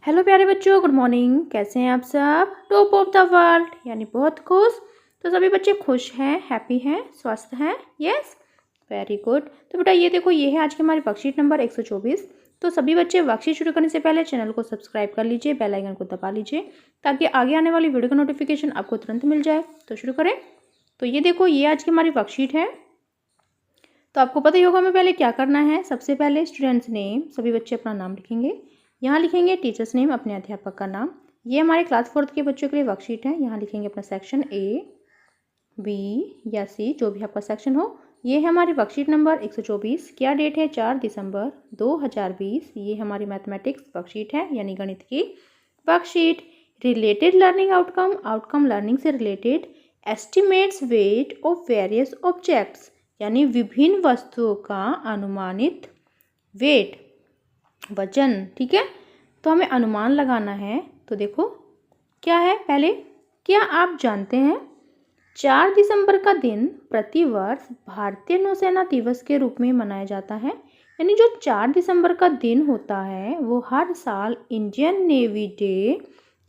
Hello प्यारे बच्चों, good morning. कैसे हैं आप सब? टॉप ऑफ द वर्ल्ड यानी बहुत खुश। तो सभी बच्चे खुश हैं, हैप्पी हैं, स्वस्थ हैं? Yes, very good. तो बेटा ये देखो, ये है आज की हमारी वर्कशीट नंबर 124। तो सभी बच्चे वर्कशीट शुरू करने से पहले चैनल को सब्सक्राइब कर लीजिए, बेल आइकन को दबा लीजिए ताकि आगे आने वाली वीडियो का नोटिफिकेशन आपको तुरंत मिल जाए। तो शुरू करें। तो ये देखो, ये आज की हमारी वर्कशीट है। तो आपको पता ही होगा हमें पहले क्या करना है। सबसे पहले स्टूडेंट्स नेम, सभी बच्चे अपना नाम लिखेंगे। यहाँ लिखेंगे टीचर्स नेम, अपने अध्यापक का नाम। ये हमारे क्लास 4 के बच्चों के लिए वर्कशीट है। यहाँ लिखेंगे अपना सेक्शन ए, बी या सी, जो भी आपका सेक्शन हो। ये है हमारी वर्कशीट नंबर 124। क्या डेट है? 4 दिसंबर 2020। ये हमारी मैथमेटिक्स वर्कशीट है, यानी गणित की worksheet. Related learning outcome, outcome learning से related. Estimates weight of various objects, यानी विभिन्न वस्तुओं का अनुमानित वेट, वजन। ठीक है, तो हमें अनुमान लगाना है। तो देखो क्या है पहले, क्या आप जानते हैं 4 दिसंबर का दिन प्रतिवर्ष भारतीय नौसेना दिवस के रूप में मनाया जाता है। यानी जो 4 दिसंबर का दिन होता है वो हर साल इंडियन नेवी डे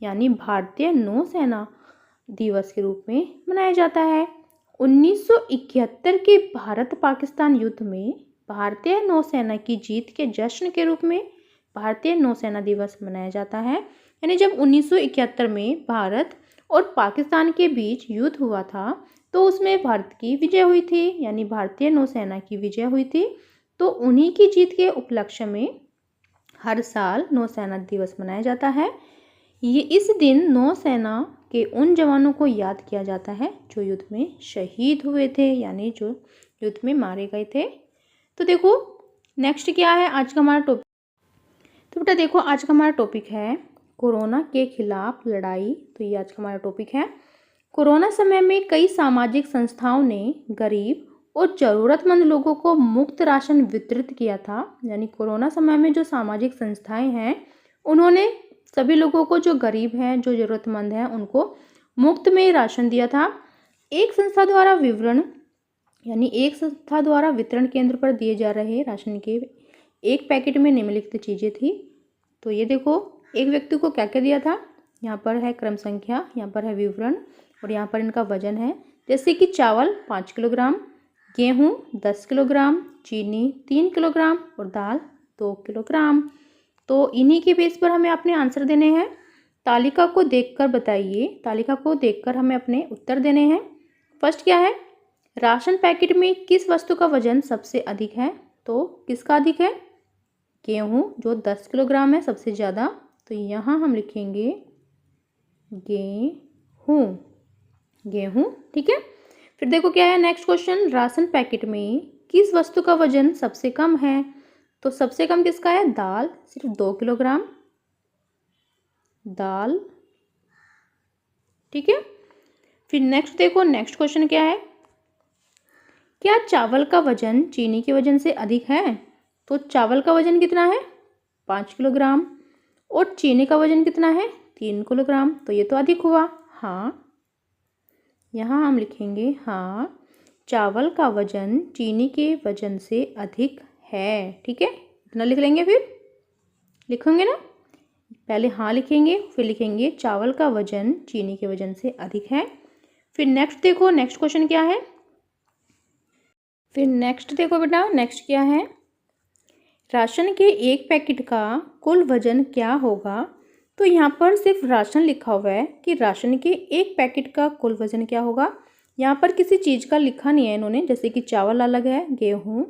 यानी भारतीय नौसेना दिवस के रूप में मनाया जाता है। 1971 के भारत पाकिस्तान युद्ध में भारतीय नौसेना की जीत के जश्न के रूप में भारतीय नौसेना दिवस मनाया जाता है। यानी जब 1971 में भारत और पाकिस्तान के बीच युद्ध हुआ था तो उसमें भारत की विजय हुई थी, यानी भारतीय नौसेना की विजय हुई थी। तो उन्हीं की जीत के उपलक्ष्य में हर साल नौसेना दिवस मनाया जाता है। ये इस दिन नौसेना के उन जवानों को याद किया जाता है जो युद्ध में शहीद हुए थे, यानी जो युद्ध में मारे गए थे। तो देखो नेक्स्ट क्या है आज का हमारा टॉपिक। तो बेटा देखो, आज का हमारा टॉपिक है कोरोना के खिलाफ लड़ाई। तो ये आज का हमारा टॉपिक है। कोरोना समय में कई सामाजिक संस्थाओं ने गरीब और ज़रूरतमंद लोगों को मुफ्त राशन वितरित किया था। यानी कोरोना समय में जो सामाजिक संस्थाएं हैं उन्होंने सभी लोगों को, जो गरीब हैं, जो ज़रूरतमंद हैं, उनको मुफ्त में राशन दिया था। एक संस्था द्वारा वितरण केंद्र पर दिए जा रहे राशन के एक पैकेट में निम्नलिखित चीज़ें थी। तो ये देखो, एक व्यक्ति को क्या क्या दिया था। यहाँ पर है क्रम संख्या, यहाँ पर है विवरण और यहाँ पर इनका वजन है। जैसे कि चावल 5 किलोग्राम, गेहूँ 10 किलोग्राम, चीनी 3 किलोग्राम और दाल 2 किलोग्राम। तो इन्हीं के बेस पर हमें अपने आंसर देने हैं। तालिका को देखकर बताइए, तालिका को देखकर हमें अपने उत्तर देने हैं। फर्स्ट क्या है, राशन पैकेट में किस वस्तु का वजन सबसे अधिक है? तो किसका अधिक है? गेहूँ, जो 10 किलोग्राम है सबसे ज़्यादा। तो यहाँ हम लिखेंगे गेहूँ, गेहूँ। ठीक है, फिर देखो क्या है नेक्स्ट क्वेश्चन, राशन पैकेट में किस वस्तु का वजन सबसे कम है? तो सबसे कम किसका है? दाल, सिर्फ 2 किलोग्राम दाल। ठीक है, फिर नेक्स्ट देखो, नेक्स्ट क्वेश्चन क्या है, क्या चावल का वजन चीनी के वजन से अधिक है? तो चावल का वजन कितना है? 5 किलोग्राम और चीनी का वजन कितना है? 3 किलोग्राम। तो ये तो अधिक हुआ। हाँ, यहाँ हम लिखेंगे हाँ, चावल का वजन चीनी के वजन से अधिक है। ठीक है, इतना लिख लेंगे। फिर लिखेंगे ना, पहले हाँ लिखेंगे, फिर लिखेंगे चावल का वजन चीनी के वजन से अधिक है। फिर नेक्स्ट देखो, नेक्स्ट क्वेश्चन क्या है। फिर नेक्स्ट देखो बेटा, नेक्स्ट क्या है, राशन के एक पैकेट का कुल वजन क्या होगा? तो यहाँ पर सिर्फ राशन लिखा हुआ है कि राशन के एक पैकेट का कुल वजन क्या होगा। यहाँ पर किसी चीज़ का लिखा नहीं है इन्होंने, जैसे कि चावल अलग है, गेहूँ,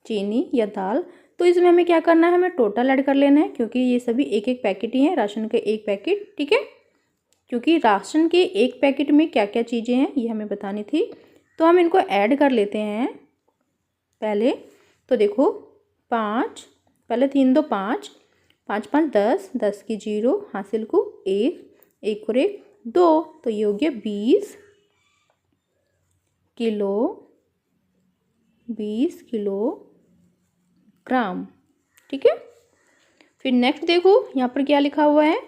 चीनी या दाल। तो इसमें हमें क्या करना है, हमें टोटल ऐड कर लेना है, क्योंकि ये सभी एक एक पैकेट ही हैं, राशन के एक पैकेट। ठीक है, क्योंकि राशन के एक पैकेट में क्या क्या चीज़ें हैं ये हमें बतानी थी, तो हम इनको ऐड कर लेते हैं पहले। तो देखो 5, पहले 3 2 5, 5 5 10, 10 की 0, हासिल को 1, 1 और 1 2। तो ये हो गया 20 किलो, 20 किलोग्राम। ठीक है, फिर नेक्स्ट देखो यहाँ पर क्या लिखा हुआ है,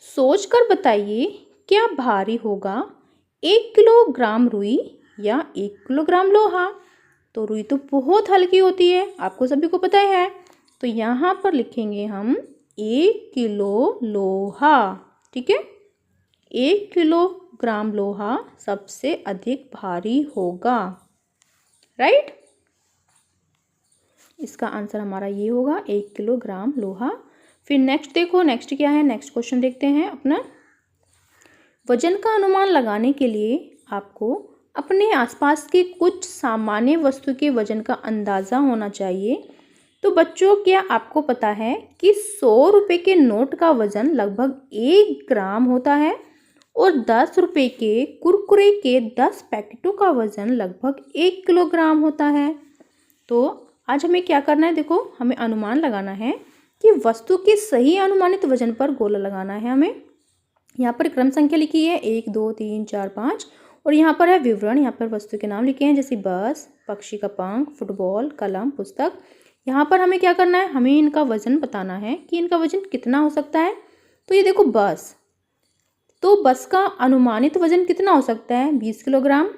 सोचकर बताइए क्या भारी होगा, 1 किलोग्राम रुई या 1 किलोग्राम लोहा? तो रुई तो बहुत हल्की होती है, आपको सभी को पता है। तो यहाँ पर लिखेंगे हम 1 किलो लोहा, ठीक है। 1 किलोग्राम लोहा सबसे अधिक भारी होगा, राइट। इसका आंसर हमारा ये होगा 1 किलोग्राम लोहा। फिर नेक्स्ट देखो, नेक्स्ट क्या है, नेक्स्ट क्वेश्चन देखते हैं अपना। वजन का अनुमान लगाने के लिए आपको अपने आसपास के कुछ सामान्य वस्तु के वजन का अंदाज़ा होना चाहिए। तो बच्चों, क्या आपको पता है कि 100 रुपये के नोट का वजन लगभग 1 ग्राम होता है और 10 रुपये के कुरकुरे के 10 पैकेटों का वजन लगभग 1 किलोग्राम होता है। तो आज हमें क्या करना है, देखो हमें अनुमान लगाना है कि वस्तु के सही अनुमानित वजन पर गोला लगाना है हमें। यहाँ पर क्रम संख्या लिखी है 1 2 3 4 5 और यहाँ पर है विवरण। यहाँ पर वस्तु के नाम लिखे हैं जैसे बस, पक्षी का पंख, फुटबॉल, कलम, पुस्तक। यहाँ पर हमें क्या करना है, हमें इनका वजन बताना है कि इनका वजन कितना हो सकता है। तो ये देखो बस, तो बस का अनुमानित वजन कितना हो सकता है, 20 किलोग्राम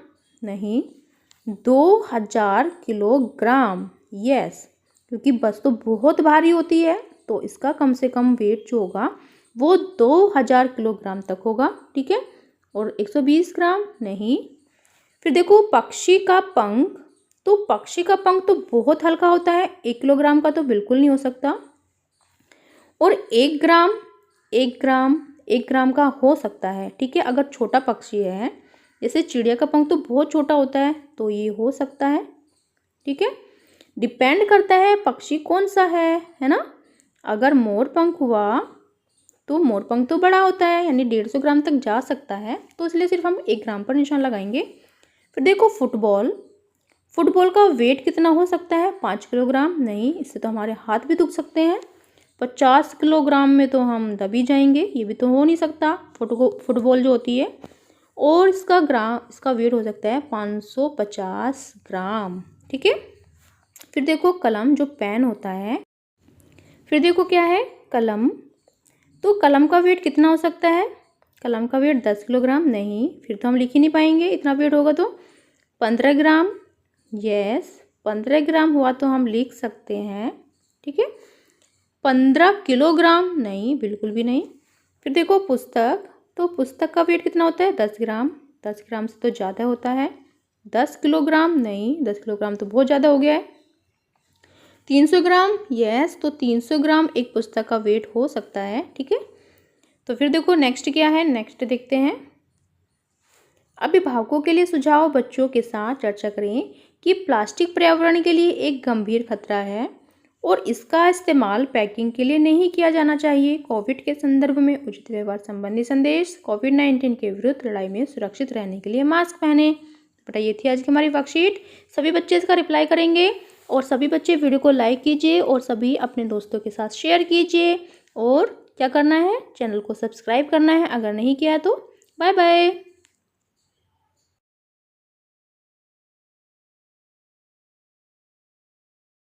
नहीं, 2000 किलोग्राम। यस, क्योंकि बस तो बहुत भारी होती है तो इसका कम से कम वेट जो होगा वो 2000 किलोग्राम तक होगा, ठीक है। और 120 ग्राम नहीं। फिर देखो पक्षी का पंख, तो पक्षी का पंख तो बहुत हल्का होता है, 1 किलोग्राम का तो बिल्कुल नहीं हो सकता। और 1 ग्राम का हो सकता है, ठीक है, अगर छोटा पक्षी है। जैसे चिड़िया का पंख तो बहुत छोटा होता है तो ये हो सकता है, ठीक है। डिपेंड करता है पक्षी कौन सा है ना। अगर मोर पंख हुआ तो मोर पंख तो बड़ा होता है, यानी 150 ग्राम तक जा सकता है, तो इसलिए सिर्फ हम 1 ग्राम पर निशान लगाएंगे। फिर देखो फुटबॉल का वेट कितना हो सकता है, 5 किलोग्राम नहीं, इससे तो हमारे हाथ भी दुख सकते हैं। 50 किलोग्राम में तो हम दबी जाएंगे, ये भी तो हो नहीं सकता फुटबॉल जो होती है। और इसका वेट हो सकता है 550 ग्राम, ठीक है। फिर देखो कलम, जो पेन होता है। फिर देखो क्या है, कलम, तो कलम का वेट कितना हो सकता है, कलम का वेट 10 किलोग्राम नहीं, फिर तो हम लिख ही नहीं पाएंगे, इतना वेट होगा तो 15 ग्राम। यस, 15 ग्राम हुआ तो हम लिख सकते हैं, ठीक है। 15 किलोग्राम नहीं, बिल्कुल भी नहीं। फिर देखो पुस्तक, तो पुस्तक का वेट कितना होता है, 10 ग्राम। 10 ग्राम से तो ज़्यादा होता है, 10 किलोग्राम नहीं, 10 किलोग्राम तो बहुत ज़्यादा हो गया है। 300 ग्राम, यस, तो 300 ग्राम एक पुस्तक का वेट हो सकता है, ठीक है। तो फिर देखो नेक्स्ट क्या है, नेक्स्ट देखते हैं। अभिभावकों के लिए सुझाव, बच्चों के साथ चर्चा करें कि प्लास्टिक पर्यावरण के लिए एक गंभीर खतरा है और इसका इस्तेमाल पैकिंग के लिए नहीं किया जाना चाहिए। कोविड के संदर्भ में उचित व्यवहार संबंधी संदेश, कोविड-19 के विरुद्ध लड़ाई में सुरक्षित रहने के लिए मास्क पहने। बेटा ये थी आज की हमारी वर्कशीट। सभी बच्चे इसका रिप्लाई करेंगे और सभी बच्चे वीडियो को लाइक कीजिए और सभी अपने दोस्तों के साथ शेयर कीजिए। और क्या करना है, चैनल को सब्सक्राइब करना है अगर नहीं किया तो। Bye bye.